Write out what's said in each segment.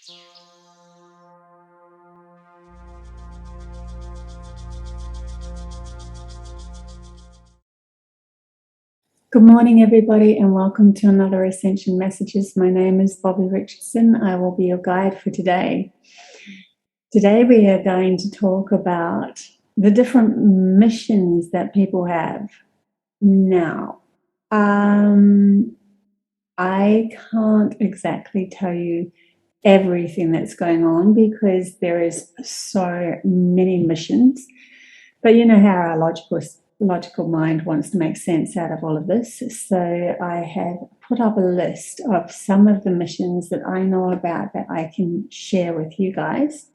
Good morning, everybody, and welcome to another Ascension Messages. My name is Bobbie Richardson. I will be your guide for today. Today we are going to talk about the different missions that people have. Now, I can't exactly tell you everything that's going on because there is so many missions, but you know how our logical mind wants to make sense out of all of this. So I have put up a list of some of the missions that I know about that I can share with you guys.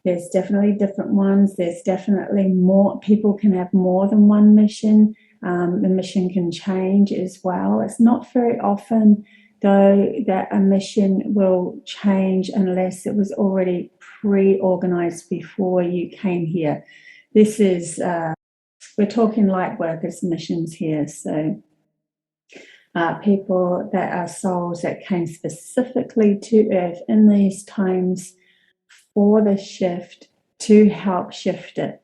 There's definitely different ones. There's definitely more. People can have more than one mission. The mission can change as well. It's not very often, though, that a mission will change unless it was already pre-organized before you came here. This is, we're talking light workers missions here. So people that are souls that came specifically to Earth in these times for the shift to help shift it.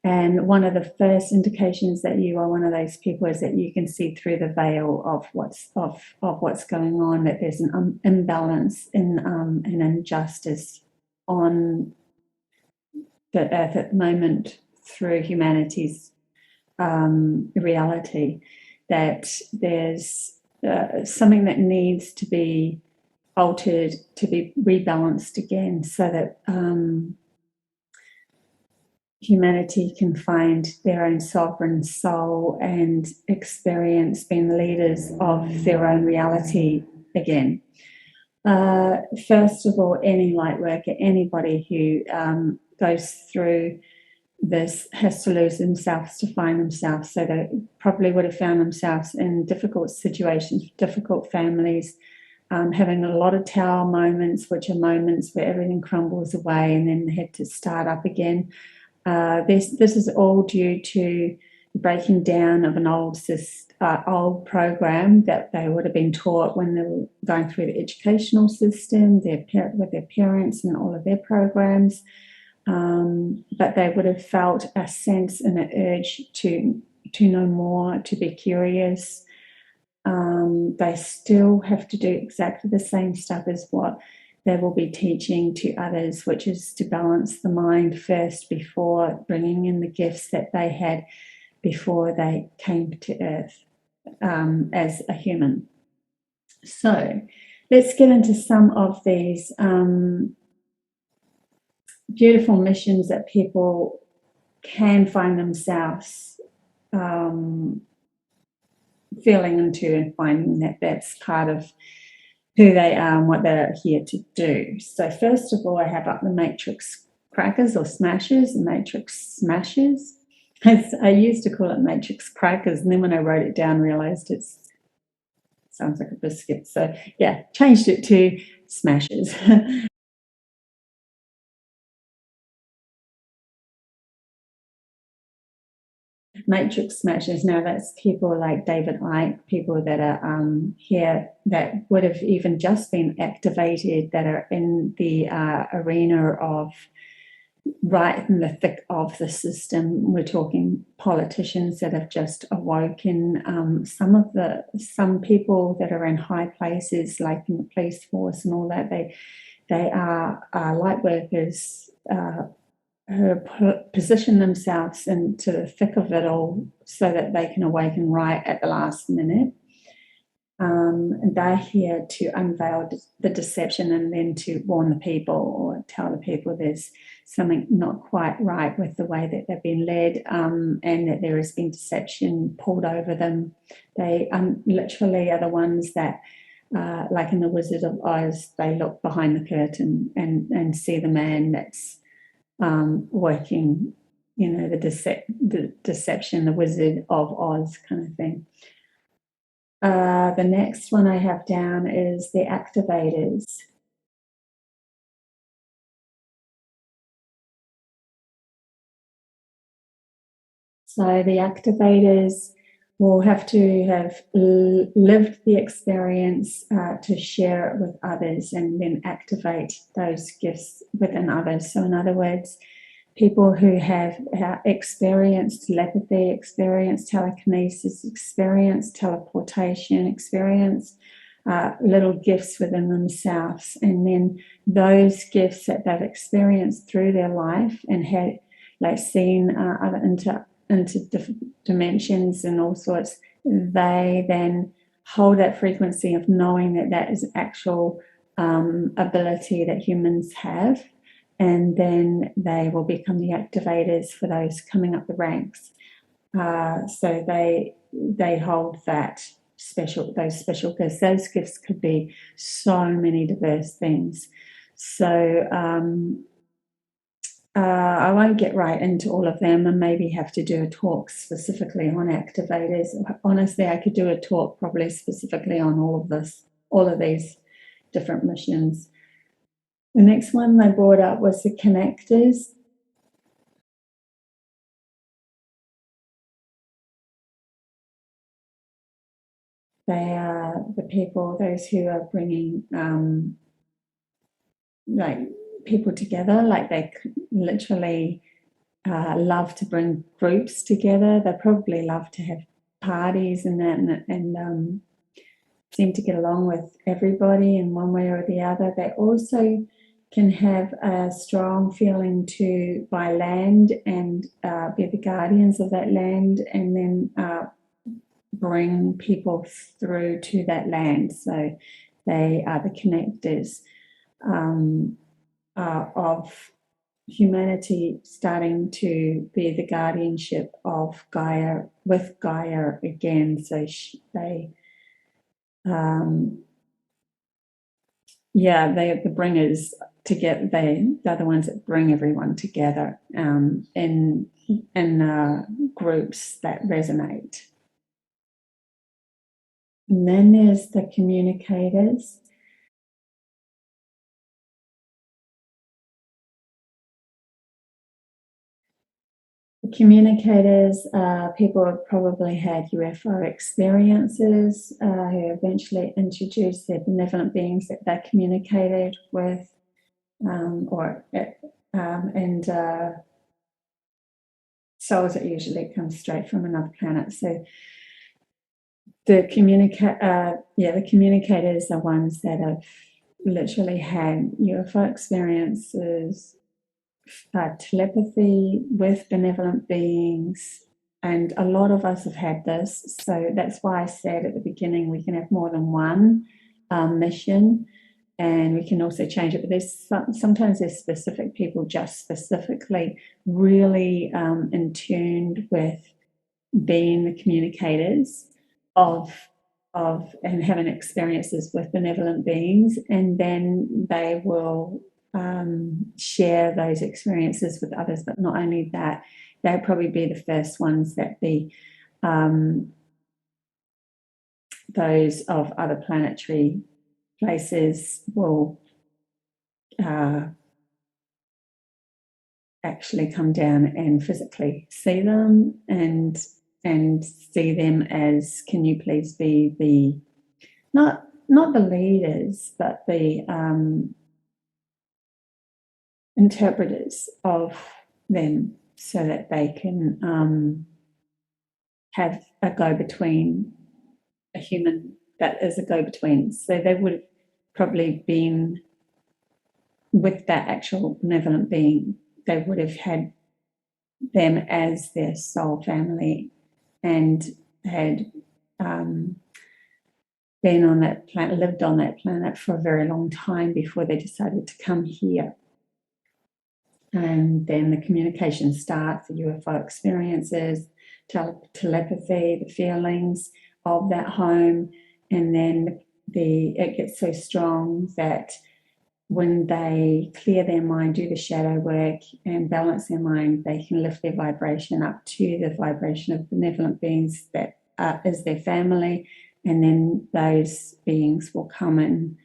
And one of the first indications that you are one of those people is that you can see through the veil of what's going on, that there's an imbalance in an injustice on the earth at the moment through humanity's reality, that there's something that needs to be altered, to be rebalanced again, so that humanity can find their own sovereign soul and experience being leaders of their own reality again. First of all, any light worker, anybody who goes through this has to lose themselves to find themselves. So they probably would have found themselves in difficult situations, difficult families, having a lot of tower moments, which are moments where everything crumbles away and then they had to start up again. This is all due to breaking down of an old program that they would have been taught when they were going through the educational system, with their parents and all of their programs. But they would have felt a sense and an urge to know more, to be curious. They still have to do exactly the same stuff as what they will be teaching to others, which is to balance the mind first before bringing in the gifts that they had before they came to Earth as a human. So let's get into some of these beautiful missions that people can find themselves feeling into and finding that that's part of who they are and what they're here to do. So first of all, I have up the matrix crackers or smashers, matrix smashers. I used to call it matrix crackers, and then when I wrote it down, realized it sounds like a biscuit. So yeah, changed it to smashers. Matrix smashers. Now that's people like David Icke, people that are here that would have even just been activated, that are in the arena of right in the thick of the system. We're talking politicians that have just awoken. Some people that are in high places, like in the police force and all that. They are light workers. Who position themselves into the thick of it all so that they can awaken right at the last minute. And they're here to unveil the deception and then to warn the people or tell the people there's something not quite right with the way that they've been led, and that there has been deception pulled over them. They literally are the ones that, like in The Wizard of Oz, they look behind the curtain and see the man that's working, the deception, the Wizard of Oz kind of thing. The next one I have down is the activators. So the activators will have to have lived the experience to share it with others and then activate those gifts within others. So in other words, people who have experienced telepathy, experienced telekinesis, experienced teleportation, experienced little gifts within themselves, and then those gifts that they've experienced through their life and had like seen other into different dimensions and all sorts, they then hold that frequency of knowing that that is actual ability that humans have, and then they will become the activators for those coming up the ranks. So they hold those special gifts. Those gifts could be so many diverse things. So I won't get right into all of them and maybe have to do a talk specifically on activators. Honestly, I could do a talk probably specifically on all of these different missions. The next one I brought up was the connectors. They are the people, those who are bringing like people together, like they literally love to bring groups together. They probably love to have parties and that, and seem to get along with everybody in one way or the other. They also can have a strong feeling to buy land and be the guardians of that land, and then bring people through to that land. So they are the connectors of humanity, starting to be the guardianship of Gaia, with Gaia again. So they're the bringers together. They're the ones that bring everyone together in groups that resonate. And then there's the communicators. The communicators, people have probably had UFO experiences who eventually introduced their benevolent beings that they communicated with, souls that usually come straight from another planet. So the communicators are ones that have literally had UFO experiences, telepathy with benevolent beings, and a lot of us have had this. So that's why I said at the beginning we can have more than one mission, and we can also change it. But sometimes there's specific people just specifically really in tune with being the communicators of and having experiences with benevolent beings, and then they will share those experiences with others. But not only that, they'll probably be the first ones that those of other planetary places will actually come down and physically see them and see them as, can you please be the not the leaders, but the interpreters of them, so that they can have a go-between, a human that is a go-between. So they would have probably been with that actual benevolent being. They would have had them as their soul family and had been on that planet, lived on that planet for a very long time before they decided to come here. And then the communication starts, the UFO experiences, telepathy, the feelings of that home, and then it gets so strong that when they clear their mind, do the shadow work and balance their mind, they can lift their vibration up to the vibration of benevolent beings that is their family, and then those beings will come and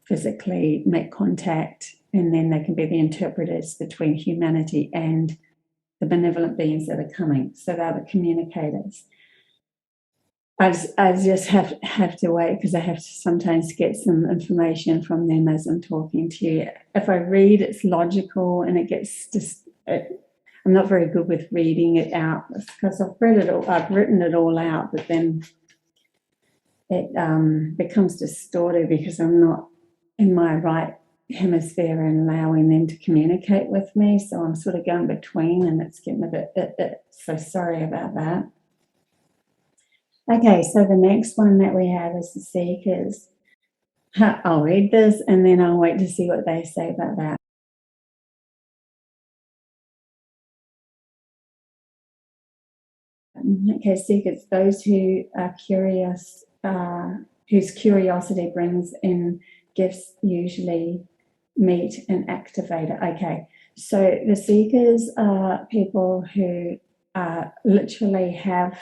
physically make contact, and then they can be the interpreters between humanity and the benevolent beings that are coming. So they're the communicators. I just have to wait, because I have to sometimes get some information from them as I'm talking to you. If I read, it's logical, and it gets just. I'm not very good with reading it out, because I've read it all. I've written it all out, but then it becomes distorted because I'm not in my right hemisphere and allowing them to communicate with me. So I'm sort of going between, and it's getting a bit. So sorry about that. Okay, so the next one that we have is the Seekers. I'll read this and then I'll wait to see what they say about that. Okay, Seekers, those who are curious, whose curiosity brings in gifts, usually meet an activator. Okay, so the Seekers are people who literally have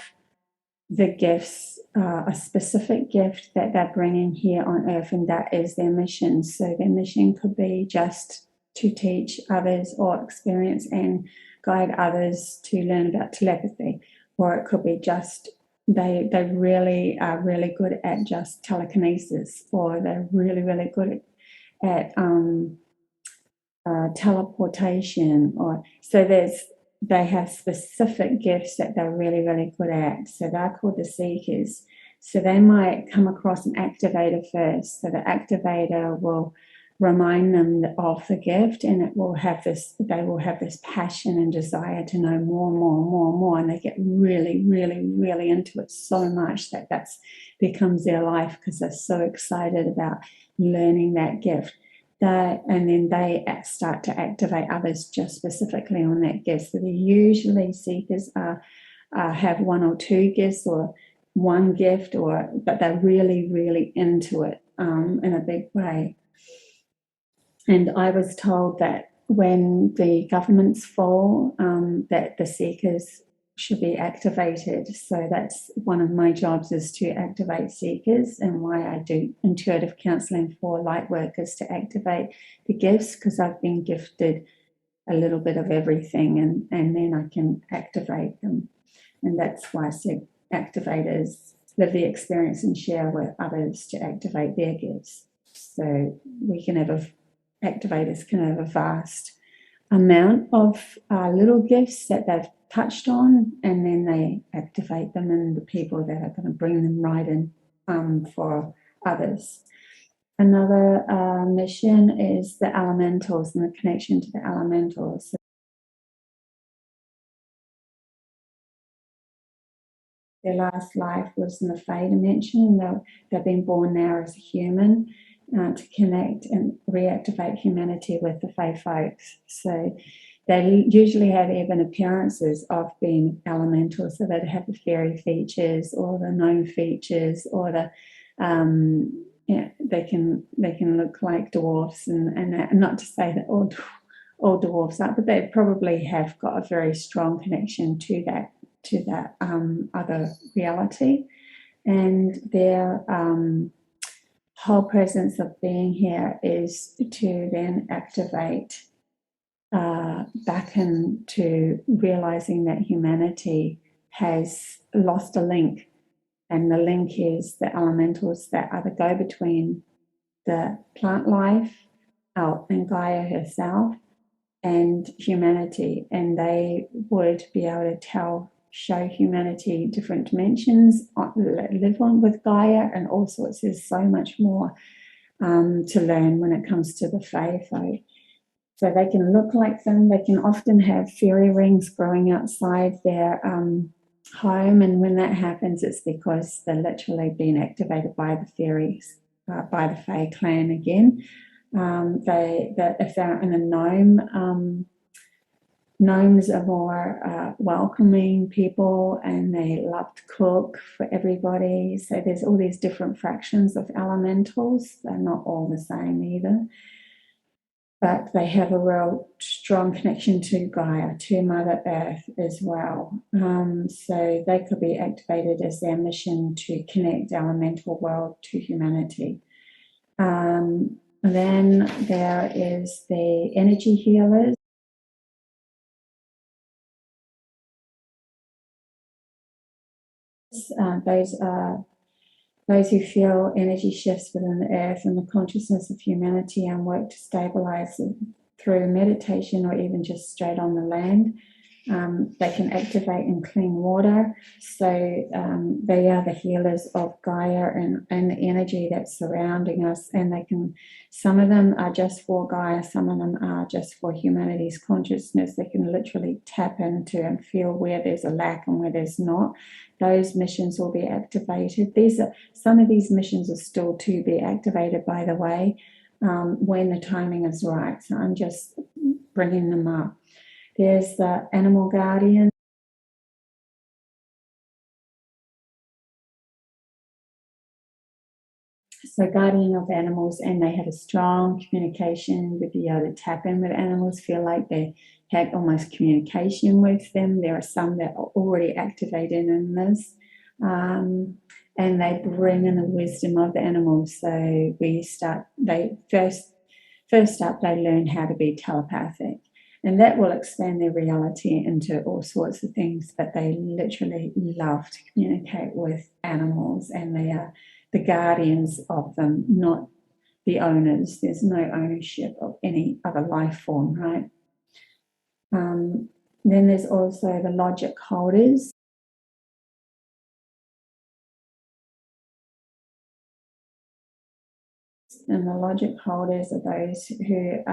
the gifts, a specific gift that they're bringing here on earth, and that is their mission. So their mission could be just to teach others or experience and guide others to learn about telepathy, or it could be just they really are really good at just telekinesis, or they're really good at teleportation, or so they have specific gifts that they're really good at. So they're called the Seekers. So they might come across an activator first. So the activator will remind them of the gift, and it will have this. They will have this passion and desire to know more, and they get really into it so much that becomes their life, because they're so excited about learning that gift. And then they start to activate others just specifically on that gift. So they usually Seekers have one or two gifts, or one gift, but they're really into it in a big way. And I was told that when the governments fall, that the Seekers should be activated. So that's one of my jobs, is to activate Seekers, and why I do intuitive counseling for light workers to activate the gifts, because I've been gifted a little bit of everything, and then I can activate them. And that's why I said activators live the experience and share with others to activate their gifts. So activators can have a vast amount of little gifts that they've touched on, and then they activate them in the people that are going to bring them right in for others. Another mission is the elementals and the connection to the elementals. Their last life was in the Fey dimension. They've been born now as a human to connect and reactivate humanity with the Fey folks. So they usually have even appearances of being elemental, so they'd have the fairy features or the gnome features, or the they can look like dwarfs, and not to say that all dwarfs are, but they probably have got a very strong connection to that other reality, and their whole presence of being here is to then activate back into realizing that humanity has lost a link, and the link is the elementals that are the go-between the plant life and Gaia herself and humanity, and they would be able to show humanity different dimensions, live on with Gaia, and all sorts. There's so much more to learn when it comes to the Fae folk. So they can look like them. They can often have fairy rings growing outside their home, and when that happens, it's because they're literally being activated by the fairies, by the Fae clan again. If they're in a gnome, gnomes are more welcoming people, and they love to cook for everybody. So there's all these different fractions of elementals. They're not all the same either, but they have a real strong connection to Gaia, to Mother Earth as well. So they could be activated as their mission to connect the elemental world to humanity. Then there is the energy healers. those are those who feel energy shifts within the earth and the consciousness of humanity and work to stabilize it through meditation or even just straight on the land. They can activate in clean water. So they are the healers of Gaia and the energy that's surrounding us. And they can, some of them are just for Gaia, some of them are just for humanity's consciousness. They can literally tap into and feel where there's a lack and where there's not. Those missions will be activated. Some of these missions are still to be activated, by the way, when the timing is right. So I'm just bringing them up. There's the animal guardian. So guardian of animals, and they have a strong communication with be able to tap in with animals, feel like they have almost communication with them. There are some that are already activated in this. And they bring in the wisdom of the animals. So they first up, they learn how to be telepathic. And that will expand their reality into all sorts of things, but they literally love to communicate with animals, and they are the guardians of them, not the owners. There's no ownership of any other life form, right? Then there's also the logic holders. And the logic holders are those who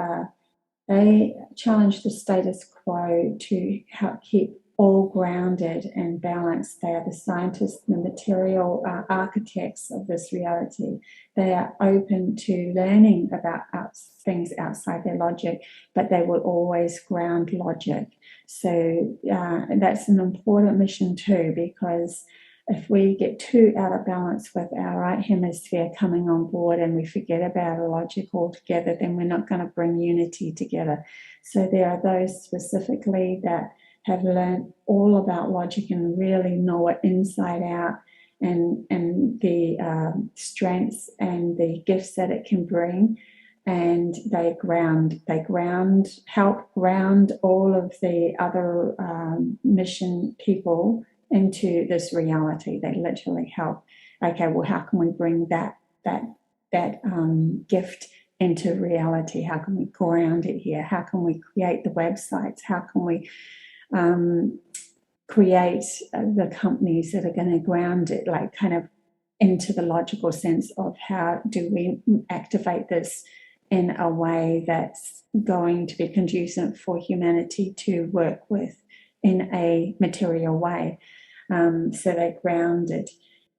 they challenge the status quo to help keep all grounded and balanced. They are the scientists, the material architects of this reality. They are open to learning about things outside their logic, but they will always ground logic. So that's an important mission too, because if we get too out of balance with our right hemisphere coming on board and we forget about our logic altogether, then we're not going to bring unity together. So there are those specifically that have learned all about logic and really know it inside out, and the strengths and the gifts that it can bring. And they help ground all of the other mission people into this reality. They literally help. Okay, well, how can we bring that gift into reality? How can we ground it here? How can we create the websites? How can we create the companies that are going to ground it, like kind of into the logical sense of how do we activate this in a way that's going to be conducive for humanity to work with in a material way. So they ground it.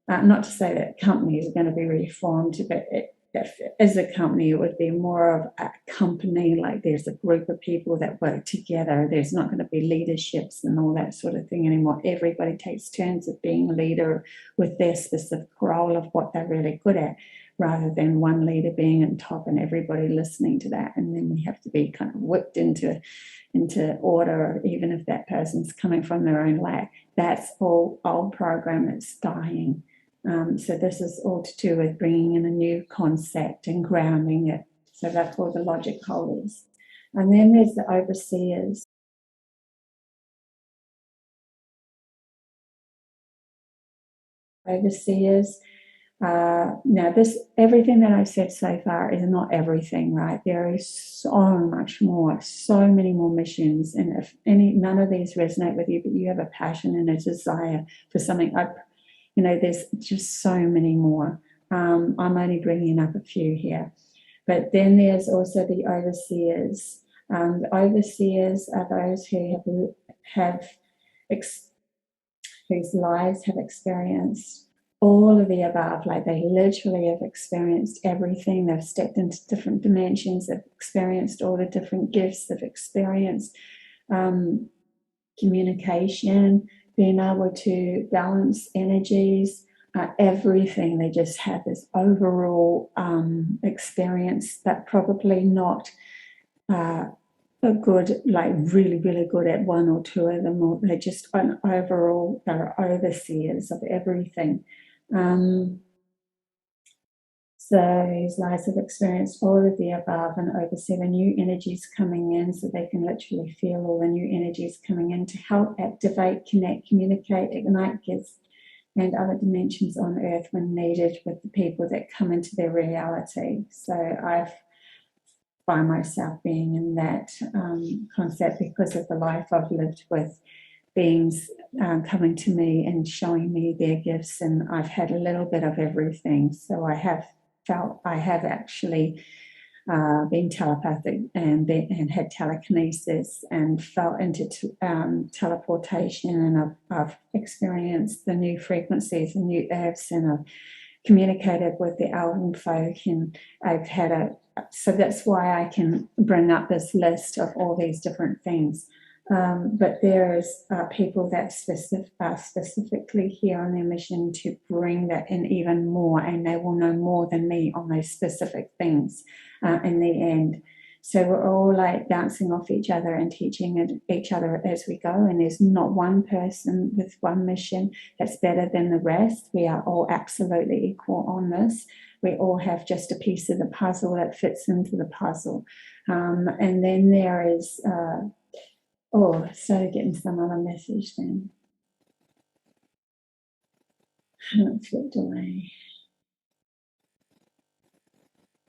Not to say that companies are going to be reformed, but if as a company, it would be more of a company, like there's a group of people that work together. There's not going to be leaderships and all that sort of thing anymore. Everybody takes turns of being a leader with their specific role of what they're really good at, rather than one leader being on top and everybody listening to that. And then we have to be kind of whipped into order, even if that person's coming from their own lack. That's all old program that's dying. So this is all to do with bringing in a new concept and grounding it. So they're called the logic holders. And then there's the overseers. Overseers. Now, everything that I've said so far is not everything, right? There is so much more, so many more missions. And if none of these resonate with you, but you have a passion and a desire for something, there's just so many more. I'm only bringing up a few here. But then there's also the overseers. The overseers are those who whose lives have experienced all of the above. Like they literally have experienced everything. They've stepped into different dimensions. They've experienced all the different gifts. They've experienced communication, being able to balance energies, everything. They just have this overall experience that probably not a good, like really, really good at one or two of them, or they're just overall, they're overseers of everything. So these lives have experienced all of the above and oversee the new energies coming in, so they can literally feel all the new energies coming in to help activate, connect, communicate, ignite gifts and other dimensions on earth when needed with the people that come into their reality. So I find myself being in that concept because of the life I've lived with beings coming to me and showing me their gifts, and I've had a little bit of everything. So I have felt, I have actually been telepathic and had telekinesis and felt into teleportation, and I've experienced the new frequencies and new earths, and I've communicated with the elven folk, and I've had so that's why I can bring up this list of all these different things. But there is people that are specifically here on their mission to bring that in even more, and they will know more than me on those specific things in the end. So we're all like bouncing off each other and teaching each other as we go, and there's not one person with one mission that's better than the rest. We are all absolutely equal on this. We all have just a piece of the puzzle that fits into the puzzle. And then there is... oh, I started getting some other message then. It flipped away.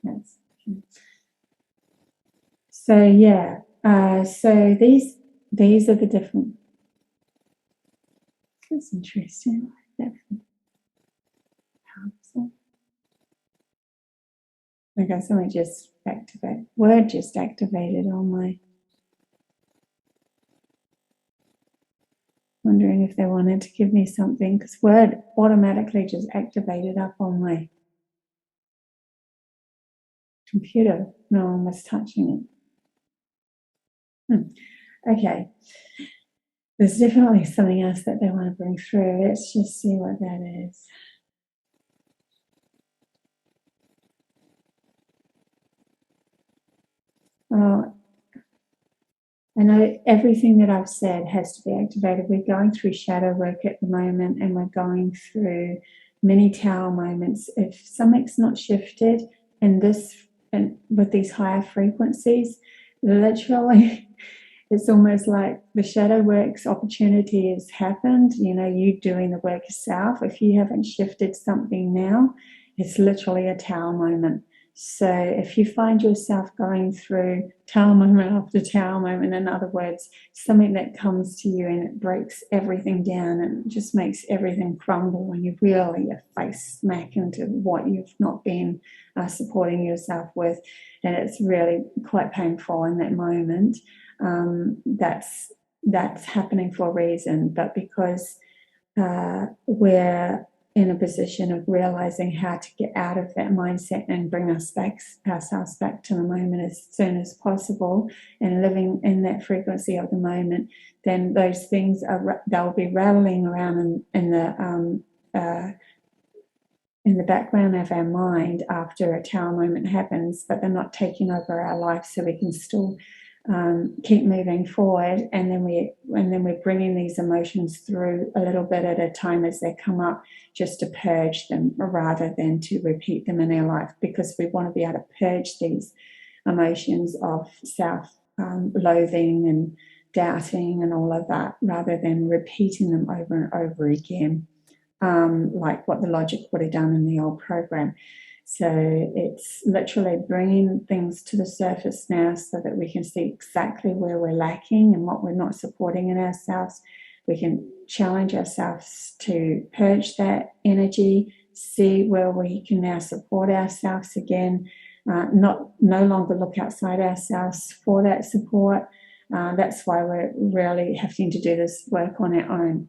That's okay. So yeah, so these are the different. That's interesting. Okay, something just activated. Word just activated on my. Wondering if they wanted to give me something, because Word automatically just activated up on my computer. No one was touching it. Okay. There's definitely something else that they want to bring through. Let's just see what that is. Oh, I know everything that I've said has to be activated. We're going through shadow work at the moment, and we're going through many tower moments. If something's not shifted in this, and with these higher frequencies, literally, it's almost like the shadow work's opportunity has happened. You know, you doing the work yourself. If you haven't shifted something now, it's literally a tower moment. So if you find yourself going through tower moment after tower moment, in other words, something that comes to you and it breaks everything down and just makes everything crumble, and you really face smack into what you've not been supporting yourself with, and it's really quite painful in that moment. That's happening for a reason, but because we're in a position of realizing how to get out of that mindset and bring ourselves back to the moment as soon as possible, and living in that frequency of the moment, then those things they'll be rattling around in the background of our mind after a tower moment happens, but they're not taking over our life, so we can still keep moving forward, and then we're bringing these emotions through a little bit at a time as they come up, just to purge them rather than to repeat them in our life, because we want to be able to purge these emotions of self-loathing and doubting and all of that, rather than repeating them over and over again, like what the logic would have done in the old program. So it's literally bringing things to the surface now so that we can see exactly where we're lacking and what we're not supporting in ourselves. We can challenge ourselves to purge that energy, see where we can now support ourselves again, no longer look outside ourselves for that support. That's why we're really having to do this work on our own.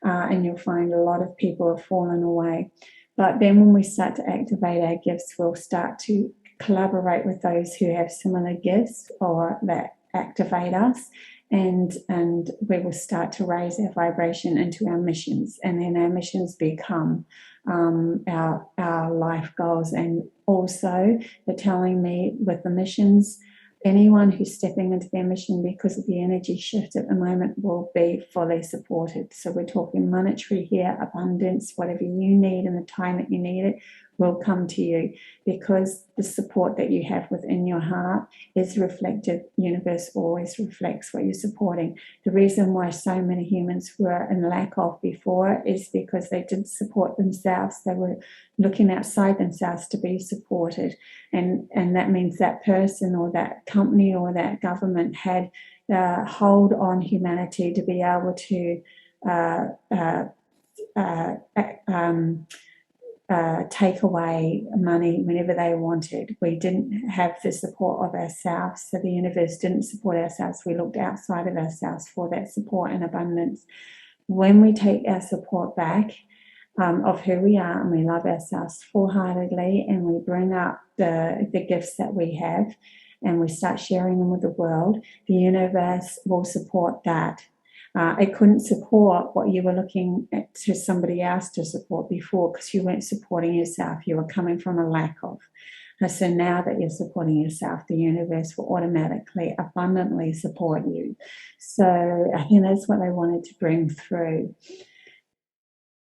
And you'll find a lot of people have fallen away. But then when we start to activate our gifts, we'll start to collaborate with those who have similar gifts or that activate us, and we will start to raise our vibration into our missions, and then our missions become our life goals. And also they're telling me with the missions, anyone who's stepping into their mission because of the energy shift at the moment will be fully supported. So we're talking monetary here, abundance, whatever you need and the time that you need it will come to you, because the support that you have within your heart is reflected. Universe always reflects what you're supporting. The reason why so many humans were in lack of before is because they didn't support themselves. They were looking outside themselves to be supported, and that means that person or that company or that government had hold on humanity to be able to take away money whenever they wanted. We didn't have the support of ourselves, so the universe didn't support ourselves. We looked outside of ourselves for that support and abundance. When we take our support back of who we are, and we love ourselves full-heartedly, and we bring up the gifts that we have, and we start sharing them with the world, the universe will support that. It couldn't support what you were looking at to somebody else to support before, because you weren't supporting yourself. You were coming from a lack of. So now that you're supporting yourself, the universe will automatically, abundantly support you. So I think that's what they wanted to bring through.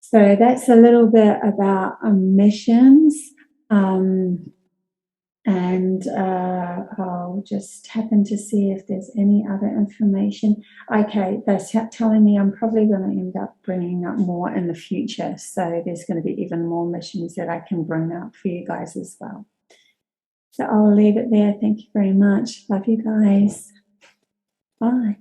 So that's a little bit about missions. And I'll just happen to see if there's any other information. Okay, they're telling me I'm probably going to end up bringing up more in the future. So there's going to be even more missions that I can bring up for you guys as well. So I'll leave it there. Thank you very much. Love you guys. Bye.